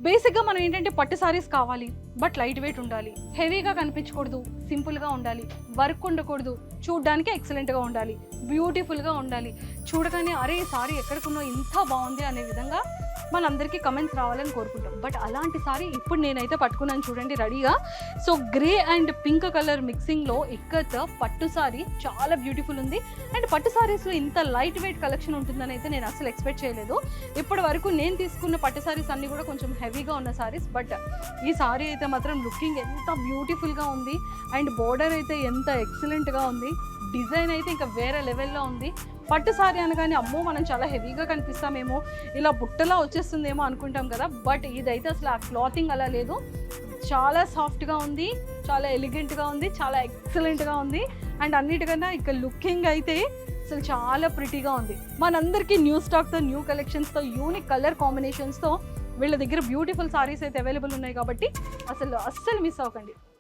బేసిక్గా మనం ఏంటంటే పట్టు సారీస్ కావాలి, బట్ లైట్ వెయిట్ ఉండాలి, హెవీగా కనిపించకూడదు, సింపుల్గా ఉండాలి, వర్క్ ఉండకూడదు, చూడడానికి ఎక్సలెంట్గా ఉండాలి, బ్యూటిఫుల్గా ఉండాలి, చూడగానే అరే ఈ సారీ ఎక్కడికున్నో ఇంత బాగుంది అనే విధంగా మనందరికీ కమెంట్స్ రావాలని కోరుకుంటాం. బట్ అలాంటి సారీ ఇప్పుడు నేనైతే పట్టుకున్నాను చూడండి రెడీగా. So grey and pink colour మిక్సింగ్లో ఇక్కత్ పట్టు సారీ చాలా బ్యూటిఫుల్ ఉంది. అండ్ పట్టు సారీస్లో ఇంత లైట్ వెయిట్ కలెక్షన్ ఉంటుందని అయితే నేను అసలు ఎక్స్పెక్ట్ చేయలేదు. ఇప్పటి వరకు నేను తీసుకున్న పట్టు సారీస్ అన్నీ కూడా కొంచెం హెవీగా ఉన్న సారీస్, బట్ ఈ సారీ అయితే మాత్రం లుకింగ్ ఎంత బ్యూటిఫుల్గా ఉంది. అండ్ బోర్డర్ అయితే ఎంత ఎక్సలెంట్గా ఉంది, డిజైన్ అయితే ఇంకా వేరే లెవెల్లో ఉంది. పట్టు సారీ అనగానే అమ్మో మనం చాలా హెవీగా కనిపిస్తామేమో, ఇలా బుట్టలా వచ్చేస్తుందేమో అనుకుంటాం కదా, బట్ ఇదైతే అసలు ఆ క్లాతింగ్ అలా లేదు. చాలా సాఫ్ట్గా ఉంది, చాలా ఎలిగెంట్గా ఉంది, చాలా ఎక్సలెంట్గా ఉంది. అండ్ అన్నిటికన్నా ఇక లుకింగ్ అయితే అసలు చాలా ప్రిటీగా ఉంది. మనందరికీ న్యూ స్టాక్తో, న్యూ కలెక్షన్స్తో, యూనిక్ కలర్ కాంబినేషన్స్తో వీళ్ళ దగ్గర బ్యూటిఫుల్ సారీస్ అయితే అవైలబుల్ ఉన్నాయి కాబట్టి అసలు అస్సలు మిస్ అవ్వకండి.